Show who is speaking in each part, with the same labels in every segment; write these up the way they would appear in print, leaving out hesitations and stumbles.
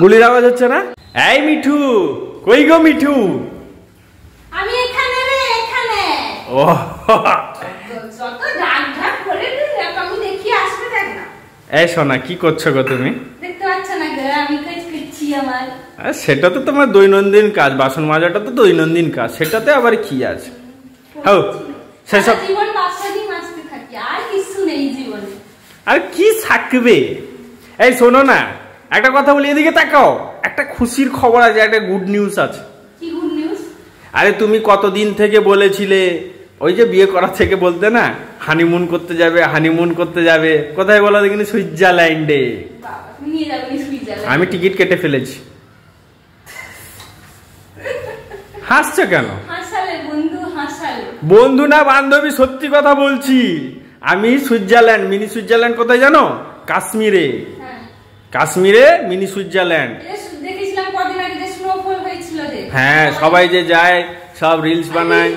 Speaker 1: গুলির আওয়াজ হচ্ছে না? এই মিঠু, কই গো মিঠু?
Speaker 2: আমি এখানে রে, এখানে।
Speaker 1: ও
Speaker 2: যত ডাক ঢাক করে আমি দেখি আসবে দেখ না।
Speaker 1: এই সোনা, কি করছো গো তুমি?
Speaker 2: দেখতে পাচ্ছ না গো আমি কাজ করছি আমার।
Speaker 1: সেটা তো তোমার দৈনন্দিন কাজ, বাসন মাজাটা তো দৈনন্দিন কাজ, সেটাতে আবার কি আছে? হ্যাঁ, সেসব
Speaker 2: জীবন বাসনই মাজতে থাকি, আর কিছু নেই জীবনে।
Speaker 1: আর কি থাকবে? এই শোনো না, একটা কথা বলি, এদিকে তাকাও। একটা খুশির খবর আছে, একটা গুড নিউজ আছে।
Speaker 2: কি গুড নিউজ?
Speaker 1: আরে তুমি কতদিন থেকে বলেছিলে, ওই যে বিয়ে করা থেকে বলতে না, হানিমুন করতে যাবে, হানিমুন করতে যাবে। কোথায় বলো দেখিনি? সুইজারল্যান্ডে।
Speaker 2: বাবা, তুমি নিয়ে যাবে সুইজারল্যান্ড?
Speaker 1: আমি টিকিট কেটে ফেলেছি। হাসছো কেন?
Speaker 2: হাসালে বন্ধু, হাসালে।
Speaker 1: বন্ধু না বান্ধবী, সত্যি কথা বলছি। আমি সুইজারল্যান্ড, মিনি সুইজারল্যান্ড কোথায় জানো? কাশ্মীরে। কাশ্মীরে মিনি সুইজারল্যান্ড।
Speaker 2: দেখেছিলাম কদিন আগে যে স্নোফল হয়েছিল যে।
Speaker 1: হ্যাঁ, সবাই যে যায়, সব রিলস বানায়।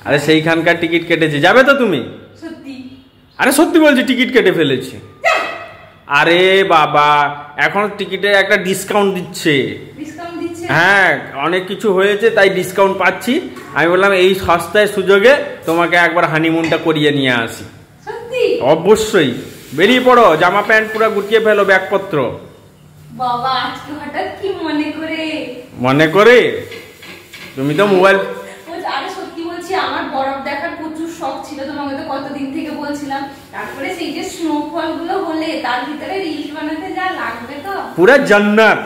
Speaker 1: আরে সেইখানকার টিকিট কেটেছি। যাবে তো তুমি?
Speaker 2: সত্যি?
Speaker 1: আরে সত্যি বলছি, টিকিট কেটে ফেলেছি। আরে বাবা, এখন টিকিটে একটা ডিসকাউন্ট দিচ্ছে। হ্যাঁ, অনেক কিছু হয়েছে তাই ডিসকাউন্ট পাচ্ছি। আমি বললাম এই সস্তায় সুযোগে তোমাকে একবার হানিমুনটা করিয়ে নিয়ে আসি।
Speaker 2: সত্যি?
Speaker 1: অবশ্যই। বেরিয়ে পড়ো, জামা প্যান্ট পুরো গুটিয়ে ফেলো, ব্যাগপত্র।
Speaker 2: বাবা, আজকে হঠাৎ কি মনে করে?
Speaker 1: মনে করে? তুমি তো মোবাইল।
Speaker 2: আরে সত্যি বলছি, আমার বরফ দেখার প্রচুর শখ ছিল, তোমাকে তো কতদিন থেকে বলছিলাম। তারপরে সেই যে স্নোফল গুলো হলে তার ভিতরে রিলস বানাতে যা লাগবে তো
Speaker 1: পুরা জান্নাত,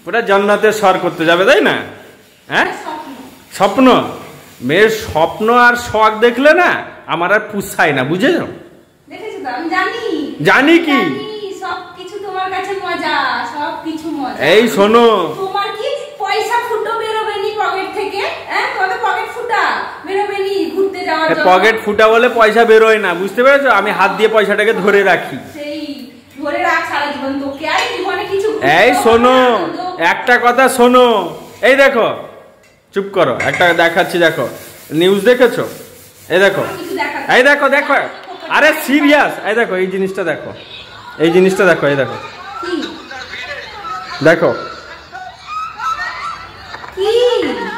Speaker 1: পুরা জান্নাতের সর করতে যাবে, তাই না? হ্যাঁ, স্বপ্ন। মেয়ের স্বপ্ন আর শখ দেখলে না আমার আর পুষায় না, বুঝেছো?
Speaker 2: দেখেছো তো, আমি জানি।
Speaker 1: জানি কি?
Speaker 2: সবকিছু তোমার কাছে মজা, সবকিছু মজা।
Speaker 1: এই শোনো,
Speaker 2: তোমার কি পয়সা ফুটো বেরোবে নি পকেট থেকে? হ্যাঁ, তোমাদের পকেট ফুটা বেরোবে নি ঘুরতে যাওয়ার জন্য?
Speaker 1: পকেট ফুটা বলে পয়সা বেরোয় না, বুঝতে পেরেছো? আমি হাত দিয়ে পয়সাটাকে ধরে রাখি।
Speaker 2: সেই ধরে রাখ সারা জীবন, তোকে আর জীবনে কিছু।
Speaker 1: এই শোনো, একটা কথা শোনো। এই দেখো, চুপ করো, একটা দেখাচ্ছি, দেখো। নিউজ দেখেছো? এই দেখো, এই দেখো, দেখো। আরে সিরিয়াস, এই দেখো, এই জিনিসটা দেখো, এই জিনিসটা দেখো, এই দেখো, দেখো।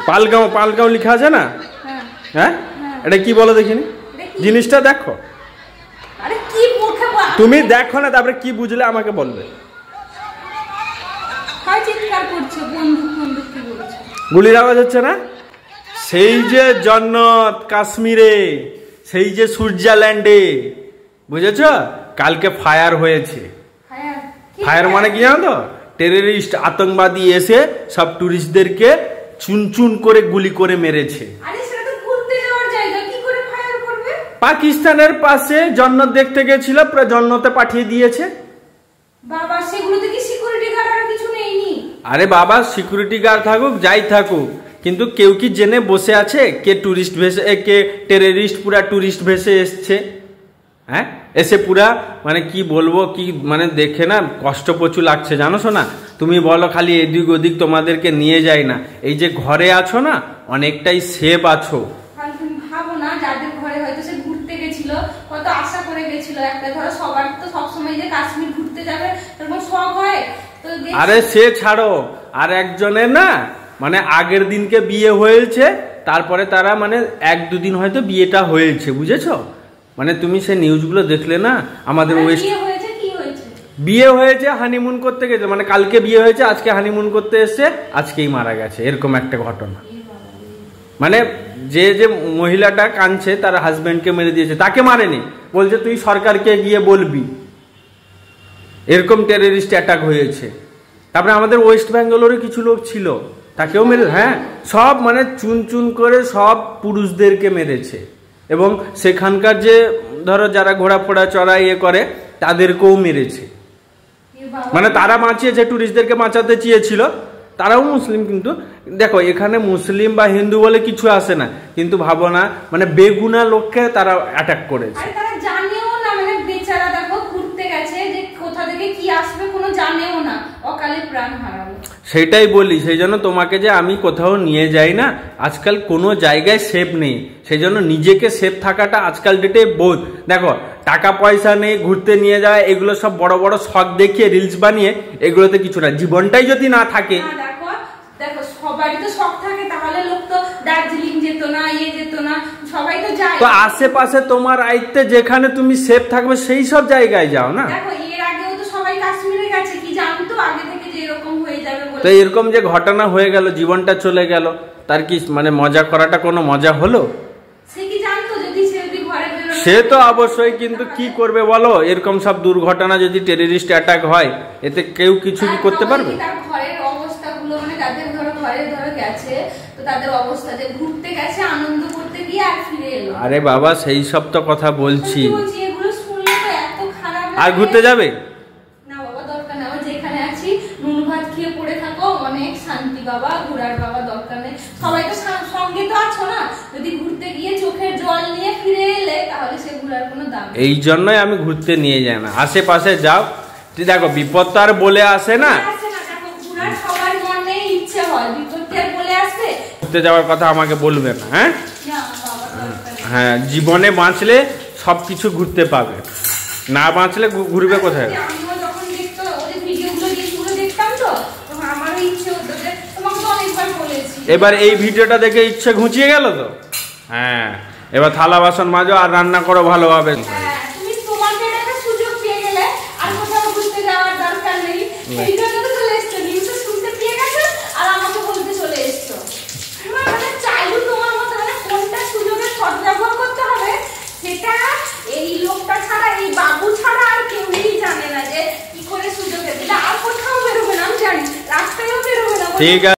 Speaker 1: পালগাঁও, পালগাঁও লেখা আছে না? হ্যাঁ, এটা কি বলো দেখিনি? জিনিসটা দেখো। তুমি দেখো না, তারপরে কি বুঝলে আমাকে বলবে। গুলির আওয়াজ হচ্ছে না? সেই যে জান্নাত কাশ্মীরে, সেই যে সুইজারল্যান্ডে, বুঝেছো? কালকে ফায়ার হয়েছে। ফায়ার মানে কি জানো তো? টেররিস্ট, আতঙ্কবাদী এসে সব টুরিস্টদেরকে চুন চুন করে গুলি করে মেরেছে। পাকিস্তানের পাশে জান্নাত দেখতে গেছিল, পুরো জান্নাতে পাঠিয়ে দিয়েছে।
Speaker 2: বাবা, সেগুলোতে কি সিকিউরিটি গার্ড আর কিছু নেইনি?
Speaker 1: আরে বাবা, সিকিউরিটি গার্ড থাকুক, যাই থাকুক, কিন্তু কেউ কি জেনে বসে আছে কে টুরিস্ট ভেসে, কে টেররিস্ট পুরা টুরিস্ট ভেসে এসছে? হ্যাঁ, এসে পুরা মানে কি বলবো, কি মানে দেখে না কষ্ট প্রচুর লাগছে, জানো না? তুমি বলো খালি এদিক ওদিক তোমাদেরকে নিয়ে যায় না। এই যে ঘরে আছো না, অনেকটাই সেফ আছো।
Speaker 2: তুমি ভাবো না, যাদের ঘরে হয়তো সে ঘুরতে গেছিল, কত আশা করে গেছিল একটা, ধরো সবার তো সবসময় যে কাশ্মীর ঘুরতে যাবে এরকম শখ হয়।
Speaker 1: আরে সে ছাড়ো, আর একজনের না মানে আগের দিনকে বিয়ে হয়েছে, তারপরে তারা মানে 1-2 দিন হয়তো বিয়েটা হয়েছে, বুঝেছো? মানে তুমি সে নিউজগুলো দেখলে না, আমাদের ওয়েস্ট বিয়ে হয়েছে, হানিমুন করতে গেছে, মানে কালকে বিয়ে হয়েছে, আজকে হানিমুন করতে এসছে, আজকেই মারা গেছে, এরকম একটা ঘটনা। মানে যে যে মহিলাটা কাঁদছে তার হাজবেন্ডকে মেরে দিয়েছে, তাকে মারেনি, বলছে তুই সরকারকে গিয়ে বলবি। এরকম টেররিস্ট অ্যাটাক হয়েছে। তারপরে আমাদের ওয়েস্ট বেঙ্গলেরও কিছু লোক ছিল, তাকেও মেরে, হ্যাঁ, সব মানে চুন চুন করে সব পুরুষদেরকে মেরেছে। এবং সেখানকার যে ধরো যারা ঘোরাফোড়া চড়া ইয়ে করে তাদেরকেও মেরেছে। মানে তারা বাঁচিয়েছে, টুরিস্টদেরকে বাঁচাতে চেয়েছিল, তারাও মুসলিম। কিন্তু দেখো, এখানে মুসলিম বা হিন্দু বলে কিছু আসে না, কিন্তু ভাবো না মানে বেগুনা লোককে তারা অ্যাটাক করেছে।
Speaker 2: জানিও না, মানে বেচারা দেখো ঘুরতে গেছে, যে কোথা থেকে কি আসবে কোনো জানেও না, অকালে প্রাণ হারাবো।
Speaker 1: সেটাই বলি, সেই জন্য তোমাকে যে আমি কোথাও নিয়ে যাই না, আজকাল কোনো জায়গায় সেফ নেই, সেই জন্য নিজেকে সেফ থাকাটা আজকাল ডেটে বহুত। দেখো টাকা পয়সা নেই, ঘুরতে নিয়ে যায়, এগুলো সব বড় বড় শখ দেখিয়ে রিলস বানিয়ে এগুলোতে কিছু না। জীবনটাই যদি না থাকে,
Speaker 2: দেখো দেখো সবারই তো শখ থাকে, তাহলে লোক তো দার্জিলিং যেত না, যেত না, সবাই তো যায়।
Speaker 1: তো আশেপাশে তোমার আয়ত্তে যেখানে তুমি সেফ থাকবে সেই সব জায়গায় যাও না।
Speaker 2: দেখো এর আগেও তো সবাই কাশ্মীরে গেছে, কি জানতো আগে থেকে যে এরকম হয়ে যাবে বলে?
Speaker 1: তো এরকম যে ঘটনা হয়ে গেল, জীবনটা চলে গেল, তার কি মানে মজা করাটা কোনো মজা হলো?
Speaker 2: সে কি জানতো যদি ঘরে বেরোয়?
Speaker 1: সে তো অবশ্যই, কিন্তু কি করবে বলো, এরকম সব দুর্ঘটনা যদি টেররিস্ট অ্যাটাক হয়, এতে কেউ কিছু কি করতে পারবে?
Speaker 2: তার ঘরের অবস্থাগুলো, মানে যাদের ঘরে গেছে, তো তাদের অবস্থা যে ঘুরতে গেছে আনন্দ করতে গিয়ে আর ফিরে এলো।
Speaker 1: আরে বাবা সেই সব তো কথা বলছি,
Speaker 2: এগুলো শুনলে তো এত খারাপ।
Speaker 1: আর ঘুরতে যাবে
Speaker 2: না বাবা, দরকার নেই, যেখানে আছি নুন ভাত খেয়ে পড়ে থাকো, অনেক শান্তি বাবা, ঘোরার বাবা দরকার নেই। সবাই তো সঙ্গে তো আছো না, যদি ঘুরতে গিয়ে চোখের জল নিয়ে ফিরে এলে তাহলে সে ঘোরার কোনো দাম নেই।
Speaker 1: এই জন্যই আমি ঘুরতে নিয়ে যাই না, আশেপাশে যাও। দেখো বিপদ তো আর বলে আসে না,
Speaker 2: ঘোরার সবার মনে ইচ্ছে হয়, বিপদ কি আর বলে আসে?
Speaker 1: ঘুরতে যাওয়ার কথা আমাকে বলবে না। হ্যাঁ হ্যাঁ, জীবনে বাঁচলে সবকিছু ঘুরতে পাবে, না বাঁচলে ঘুরবে কোথায়? এবার এই ভিডিওটা দেখে ইচ্ছে ঘুচিয়ে গেল তো। হ্যাঁ, এবার থালা বাসন মাজো আর রান্না করো ভালোভাবে।
Speaker 2: এই লোকটা ছাড়া, এই বাবু ছাড়া আর কেউই জানে না যে কি করে সুযোগ দিলে আর কোথাও বেরোবে না। আমি জানি রাস্তায়ও বেরোবে না।
Speaker 1: ঠিক আছে।